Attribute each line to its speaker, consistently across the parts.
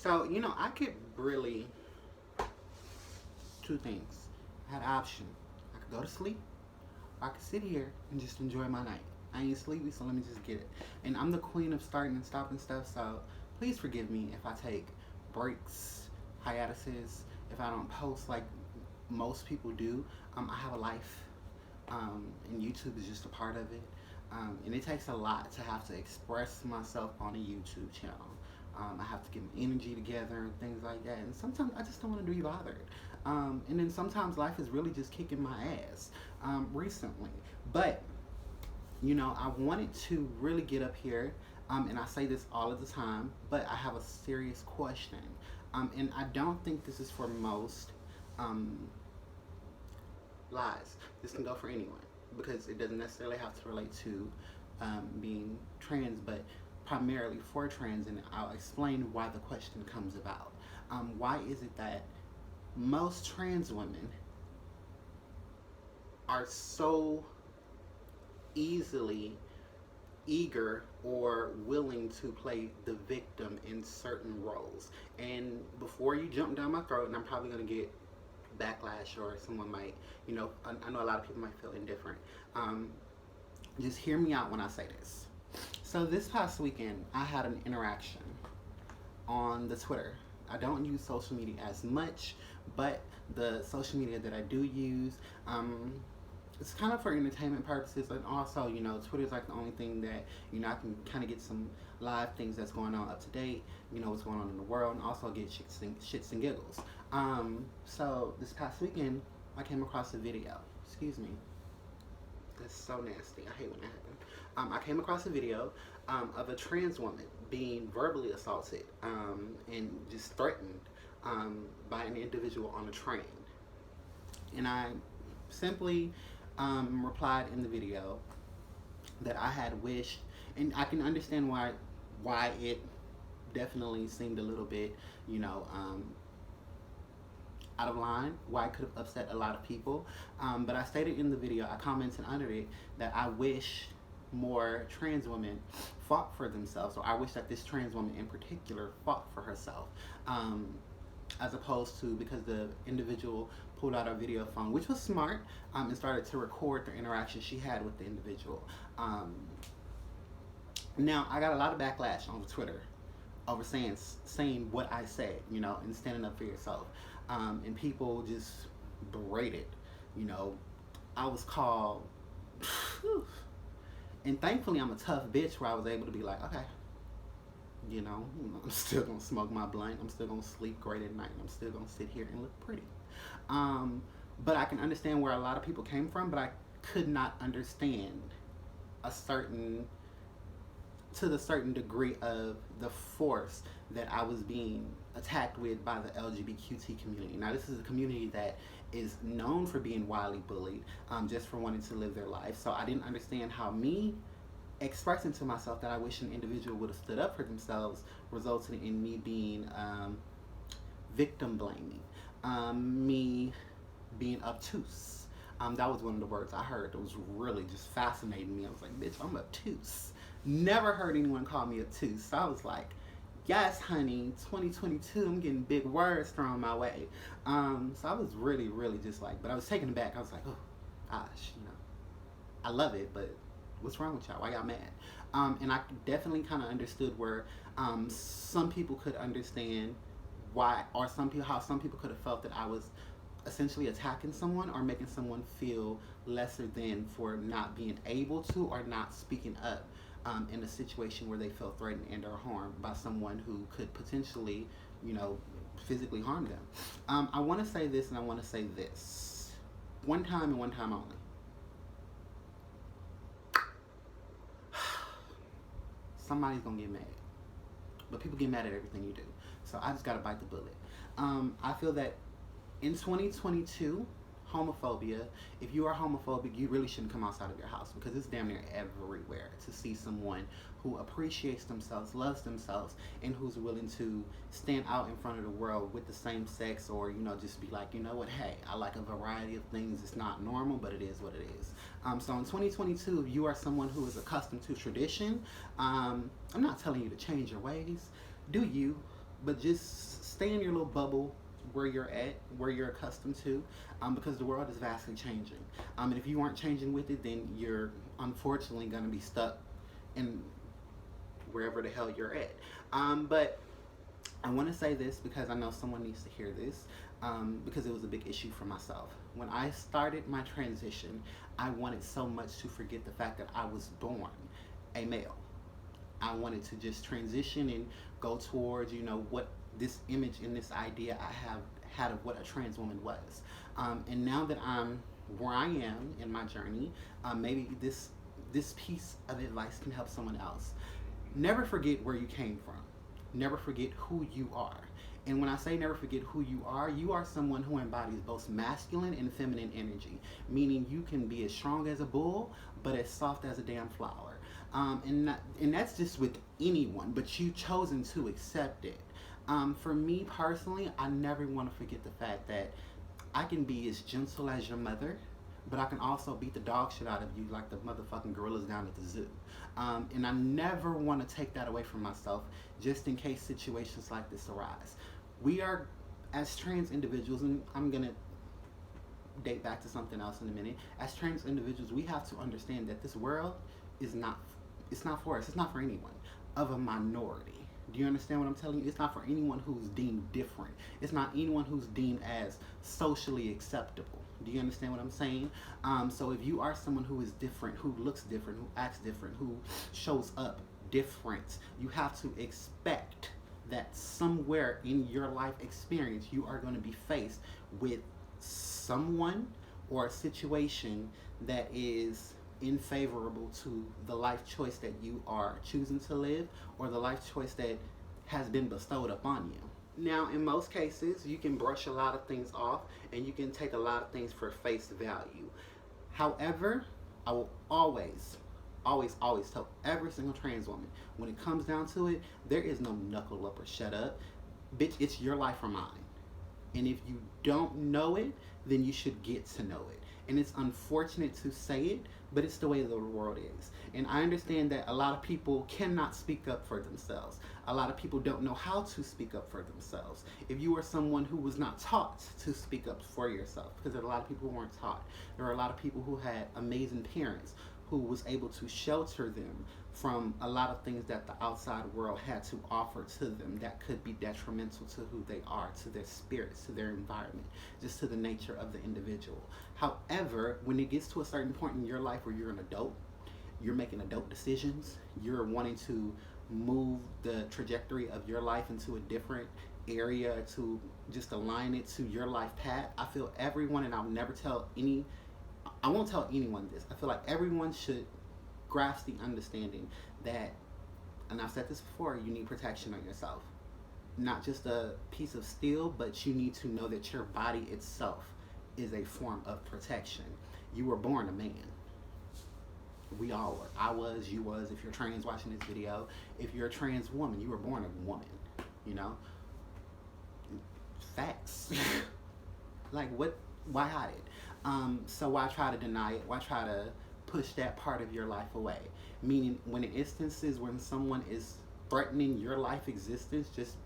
Speaker 1: So, I could really two things. I had an option. I could go to sleep, or I could sit here and just enjoy my night. I ain't sleepy, so let me just get it. And I'm the queen of starting and stopping stuff, so please forgive me if I take breaks, hiatuses, if I don't post like most people do. I have a life, and YouTube is just a part of it. And it takes a lot to have to express myself on a YouTube channel. I have to get my energy together and things like that. And sometimes I just don't want to be bothered. And then sometimes life is really just kicking my ass recently. But, I wanted to really get up here, and I say this all of the time, but I have a serious question. And I don't think this is for most um, lies. This can go for anyone because it doesn't necessarily have to relate to being trans, but primarily for trans, and I'll explain why the question comes about. Why is it that most trans women are so easily eager or willing to play the victim in certain roles? And before you jump down my throat, and I'm probably going to get backlash, or someone might, I know a lot of people might feel indifferent. Just hear me out when I say this. So this past weekend, I had an interaction on the Twitter. I don't use social media as much, but the social media that I do use, it's kind of for entertainment purposes, and also, Twitter's like the only thing that, I can kind of get some live things that's going on up to date, what's going on in the world, and also get shits and giggles. So this past weekend, I came across a video. Excuse me. That's so nasty. I hate when that happens. I came across a video of a trans woman being verbally assaulted and just threatened by an individual on a train. And I simply replied in the video that I had wished, and I can understand why it definitely seemed a little bit, out of line, why it could have upset a lot of people. But I stated in the video, I commented under it, that I wish more trans women fought for themselves, or I wish that this trans woman in particular fought for herself, as opposed to, because the individual pulled out her video phone, which was smart, and started to record the interaction she had with the individual. Now, I got a lot of backlash on Twitter over saying what I said, and standing up for yourself. And people just berated, I was called, and thankfully I'm a tough bitch where I was able to be like, okay, I'm still gonna smoke my blunt, I'm still gonna sleep great at night, I'm still gonna sit here and look pretty. But I can understand where a lot of people came from, but I could not understand to the certain degree of the force that I was being attacked with by the LGBTQT community. Now, this is a community that is known for being wildly bullied, just for wanting to live their life. So I didn't understand how me expressing to myself that I wish an individual would have stood up for themselves resulted in me being victim blaming, me being obtuse. That was one of the words I heard that was really just fascinating me. I was like, bitch, I'm obtuse. Never heard anyone call me obtuse. So I was like, yes, honey, 2022, I'm getting big words thrown my way. So I was really, really just like, but I was taken aback. I was like, oh, gosh, I love it, but what's wrong with y'all? Why y'all mad? And I definitely kind of understood where some people could understand why, or how some people could have felt that I was essentially attacking someone or making someone feel lesser than for not being able to or not speaking up in a situation where they felt threatened and or harmed by someone who could potentially, physically harm them. I want to say this and I want to say this. One time and one time only. Somebody's going to get mad. But people get mad at everything you do. So I just got to bite the bullet. I feel that in 2022, homophobia, if you are homophobic, you really shouldn't come outside of your house, because it's damn near everywhere to see someone who appreciates themselves, loves themselves, and who's willing to stand out in front of the world with the same sex, or, just be like, hey, I like a variety of things. It's not normal, but it is what it is. So in 2022, if you are someone who is accustomed to tradition, I'm not telling you to change your ways. Do you? but just stay in your little bubble where you're at, where you're accustomed to, because the world is vastly changing. And if you aren't changing with it, then you're unfortunately going to be stuck in wherever the hell you're at. But I want to say this because I know someone needs to hear this, because it was a big issue for myself. When I started my transition, I wanted so much to forget the fact that I was born a male. I wanted to just transition and go towards, what this image and this idea I have had of what a trans woman was. And now that I'm where I am in my journey, maybe this piece of advice can help someone else. Never forget where you came from. Never forget who you are. And when I say never forget who you are someone who embodies both masculine and feminine energy, meaning you can be as strong as a bull, but as soft as a damn flower. And that's just with anyone, but you've chosen to accept it. For me personally, I never want to forget the fact that I can be as gentle as your mother, but I can also beat the dog shit out of you like the motherfucking gorillas down at the zoo. And I never want to take that away from myself just in case situations like this arise. We are, as trans individuals, and I'm going to date back to something else in a minute, as trans individuals, we have to understand that this world is not, it's not for us, it's not for anyone of a minority. Do you understand what I'm telling you? It's not for anyone who's deemed different. It's not anyone who's deemed as socially acceptable. Do you understand what I'm saying? So if you are someone who is different, who looks different, who acts different, who shows up different, you have to expect that somewhere in your life experience you are going to be faced with someone or a situation that is unfavorable to the life choice that you are choosing to live, or the life choice that has been bestowed upon you. Now, in most cases, you can brush a lot of things off and you can take a lot of things for face value. However, I will always tell every single trans woman, when it comes down to it, there is no knuckle up or shut up. Bitch, it's your life or mine. And if you don't know it, then you should get to know it. And it's unfortunate to say it, but it's the way the world is. And I understand that a lot of people cannot speak up for themselves. A lot of people don't know how to speak up for themselves. If you are someone who was not taught to speak up for yourself, because there are a lot of people who weren't taught. There are a lot of people who had amazing parents who was able to shelter them from a lot of things that the outside world had to offer to them that could be detrimental to who they are, to their spirits, to their environment, just to the nature of the individual. However, when it gets to a certain point in your life where you're an adult, you're making adult decisions, you're wanting to move the trajectory of your life into a different area to just align it to your life path, I feel everyone, and I won't tell anyone this, I feel like everyone should grasp the understanding that, and I've said this before, you need protection on yourself. Not just a piece of steel, but you need to know that your body itself is a form of protection. You were born a man. We all were. I was, you was, if you're trans watching this video. If you're a trans woman, you were born a woman. Facts. Like, what? Why hide it? So why try to deny it? Why try to push that part of your life away? Meaning, when in instances when someone is threatening your life existence just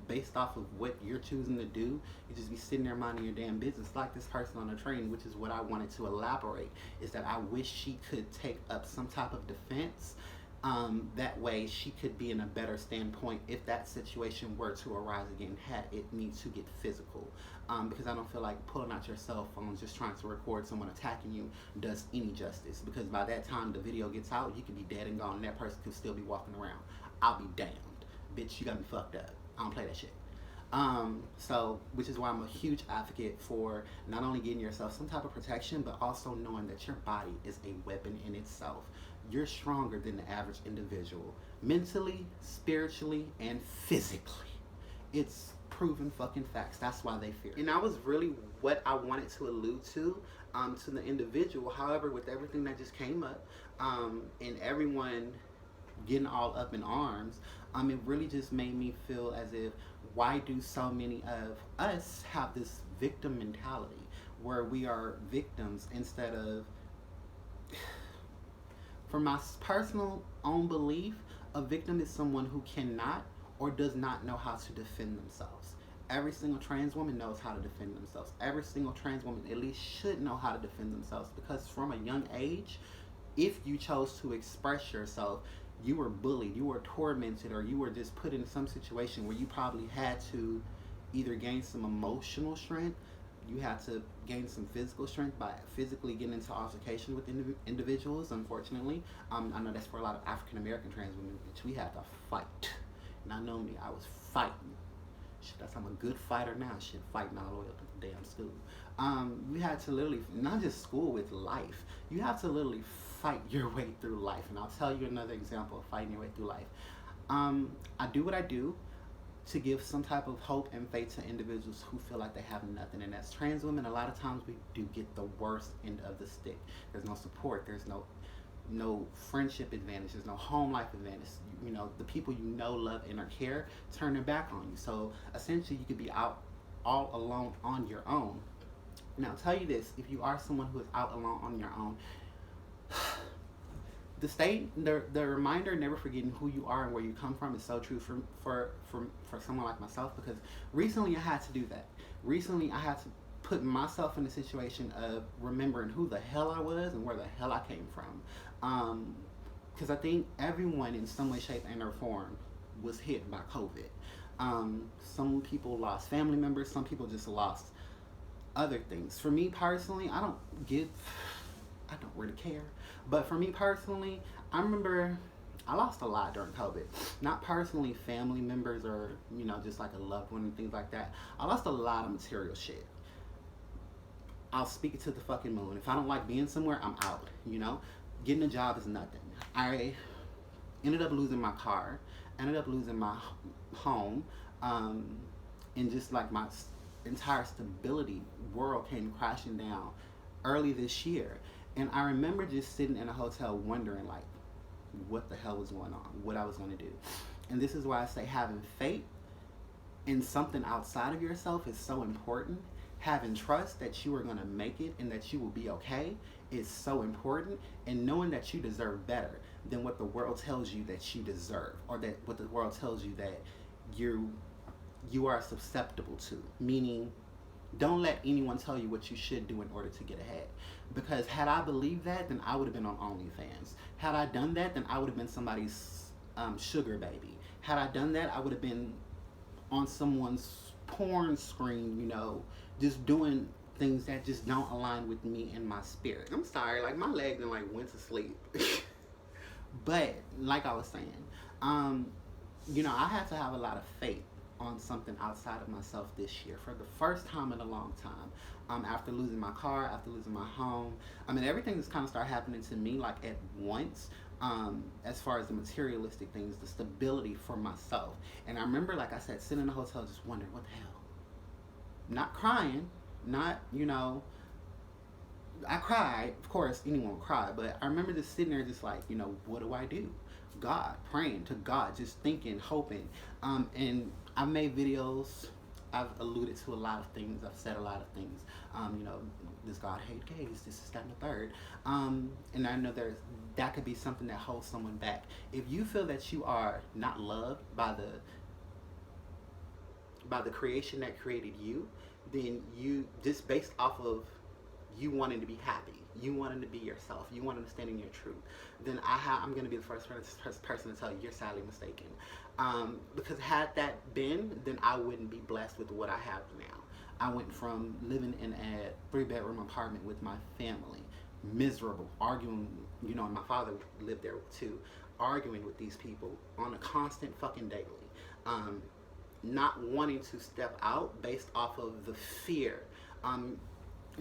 Speaker 1: based off of what you're choosing to do, you just be sitting there minding your damn business, like this person on the train, which is what I wanted to elaborate, is that I wish she could take up some type of defense. That way she could be in a better standpoint if that situation were to arise again, had it need to get physical. Because I don't feel like pulling out your cell phone just trying to record someone attacking you does any justice, because by that time the video gets out, you could be dead and gone and that person could still be walking around. I'll be damned. Bitch, you got me fucked up. I don't play that shit. So, which is why I'm a huge advocate for not only getting yourself some type of protection, but also knowing that your body is a weapon in itself. You're stronger than the average individual, mentally, spiritually, and physically. It's proven fucking facts. That's why they fear. And that was really what I wanted to allude to the individual. However, with everything that just came up, and everyone getting all up in arms, it really just made me feel as if, why do so many of us have this victim mentality where we are victims instead of, for my personal own belief, a victim is someone who cannot or does not know how to defend themselves. Every single trans woman knows how to defend themselves. Every single trans woman at least should know how to defend themselves, because from a young age, if you chose to express yourself, you were bullied, you were tormented, or you were just put in some situation where you probably had to either gain some emotional strength, you had to gain some physical strength by physically getting into altercation with individuals, unfortunately. I know that's for a lot of African American trans women, which we had to fight. And I know me, I was fighting. Shit, that's I'm a good fighter now. Shit, fighting all the way up to the damn school. You had to literally, not just school, with life. You have to literally fight your way through life. And I'll tell you another example of fighting your way through life. I do what I do to give some type of hope and faith to individuals who feel like they have nothing. And as trans women, a lot of times we do get the worst end of the stick. There's no support. There's no friendship advantage. There's no home life advantage. You know, the people you know, love, and or care turn their back on you. So essentially, you could be out all alone on your own. Now, I'll tell you this: if you are someone who is out alone on your own, the reminder, never forgetting who you are and where you come from, is so true for someone like myself, because recently I had to do that. Recently I had to put myself in a situation of remembering who the hell I was and where the hell I came from. Because I think everyone in some way, shape, and or form was hit by COVID. Some people lost family members, some people just lost other things. For me personally, I don't really care. But for me personally, I remember I lost a lot during COVID. Not personally family members or, you know, just like a loved one and things like that. I lost a lot of material shit. I'll speak it to the fucking moon. If I don't like being somewhere, I'm out, you know? Getting a job is nothing. I ended up losing my car, ended up losing my home, and just like my entire stability world came crashing down early this year. And I remember just sitting in a hotel wondering, like, what the hell was going on, what I was going to do. And this is why I say having faith in something outside of yourself is so important. Having trust that you are going to make it and that you will be okay is so important. And knowing that you deserve better than what the world tells you that you deserve, or that what the world tells you that you are susceptible to. Meaning, don't let anyone tell you what you should do in order to get ahead. Because had I believed that, then I would have been on OnlyFans. Had I done that, then I would have been somebody's sugar baby. Had I done that, I would have been on someone's porn screen, you know, just doing things that just don't align with me and my spirit. I'm sorry, like my legs and like went to sleep. But like I was saying, you know, I had to have a lot of faith on something outside of myself this year for the first time in a long time. After losing my car, after losing my home, I mean, everything just kind of started happening to me like at once. As far as the materialistic things, the stability for myself. And I remember, like I said, sitting in the hotel just wondering, what the hell? Not crying, not, you know, I cried, of course, anyone would cry, but I remember just sitting there just like, you know, what do I do? God, praying to God, just thinking, hoping. And I've made videos, I've alluded to a lot of things, I've said a lot of things. You know, does God hate gays? This is that and the third. And I know that could be something that holds someone back. If you feel that you are not loved by the creation that created you, then you, just based off of you wanting to be happy, you wanting to be yourself, you wanting to stand in your truth, then I'm going to be the first person to tell you you're sadly mistaken. Because had that been, then I wouldn't be blessed with what I have now. I went from living in a 3-bedroom apartment with my family, miserable, arguing, you know, and my father lived there too, arguing with these people on a constant fucking daily. Not wanting to step out based off of the fear. And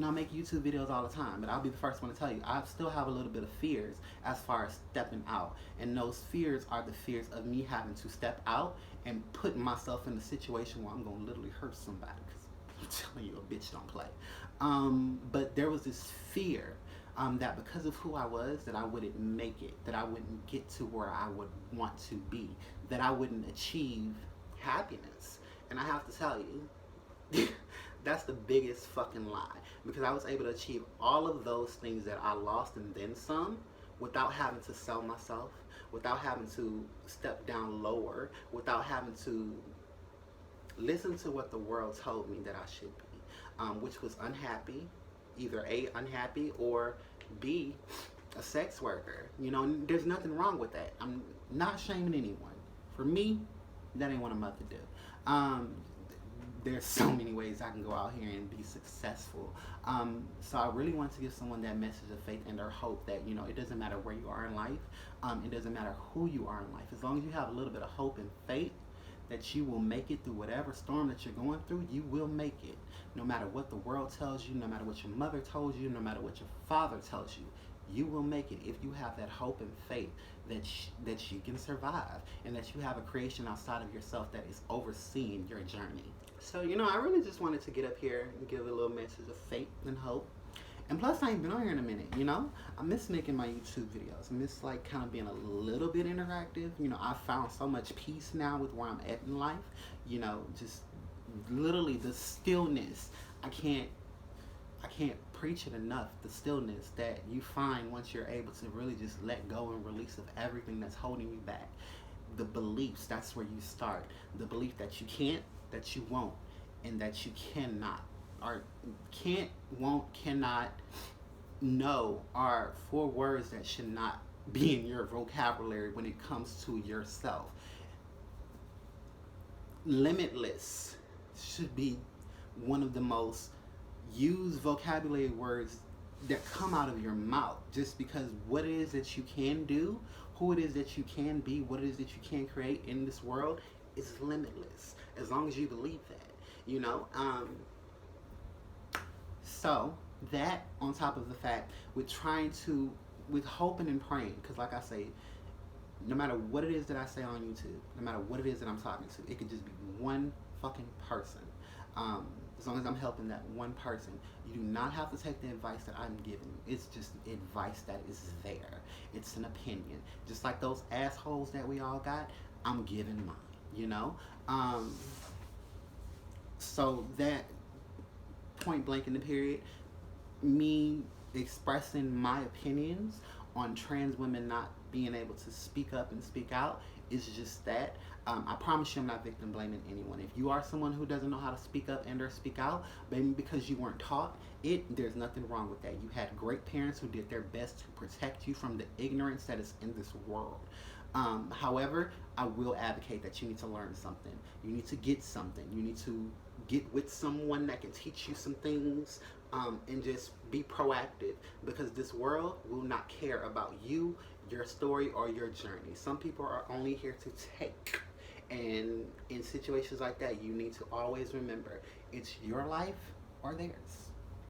Speaker 1: I make YouTube videos all the time, but I'll be the first one to tell you, I still have a little bit of fears as far as stepping out. And those fears are the fears of me having to step out and putting myself in a situation where I'm going to literally hurt somebody. Because I'm telling you, a bitch don't play. But there was this fear that because of who I was, that I wouldn't make it, that I wouldn't get to where I would want to be, that I wouldn't achieve happiness. And I have to tell you, that's the biggest fucking lie. Because I was able to achieve all of those things that I lost and then some without having to sell myself, without having to step down lower, without having to listen to what the world told me that I should be, which was unhappy, either A, unhappy, or B, a sex worker. You know, there's nothing wrong with that. I'm not shaming anyone. For me, that ain't what I'm about to do. Um, there's so many ways I can go out here and be successful. So I really want to give someone that message of faith and their hope that, you know, it doesn't matter where you are in life. It doesn't matter who you are in life. As long as you have a little bit of hope and faith that you will make it through whatever storm that you're going through, you will make it. No matter what the world tells you, no matter what your mother told you, no matter what your father tells you, you will make it if you have that hope and faith that you can survive, and that you have a creation outside of yourself that is overseeing your journey. So, you know, I really just wanted to get up here and give a little message of faith and hope. And plus, I ain't been on here in a minute, you know? I miss making my YouTube videos. I miss, like, kind of being a little bit interactive. You know, I found so much peace now with where I'm at in life. You know, just literally the stillness. I can't preach it enough. The stillness that you find once you're able to really just let go and release of everything that's holding you back. The beliefs, that's where you start. The belief that you can't, that you won't, and that you cannot. Or can't, won't, cannot, no are 4 words that should not be in your vocabulary when it comes to yourself. Limitless should be one of the most used vocabulary words that come out of your mouth, just because what it is that you can do, who it is that you can be, what it is that you can create in this world is limitless, as long as you believe that, you know. So that, on top of the fact with hoping and praying, because like I say, no matter what it is that I say on YouTube, no matter what it is that I'm talking to, it could just be one fucking person. As long as I'm helping that one person, you do not have to take the advice that I'm giving you. It's just advice that is there. It's an opinion. Just like those assholes that we all got, I'm giving mine, you know? So that, point blank in the period, me expressing my opinions on trans women not being able to speak up and speak out is just that. I promise you I'm not victim blaming anyone. If you are someone who doesn't know how to speak up and or speak out, maybe because you weren't taught it, there's nothing wrong with that. You had great parents who did their best to protect you from the ignorance that is in this world. However, I will advocate that you need to learn something. You need to get something. You need to get with someone that can teach you some things, and just be proactive, because this world will not care about you, your story, or your journey. Some people are only here to take. And in situations like that, you need to always remember, it's your life or theirs.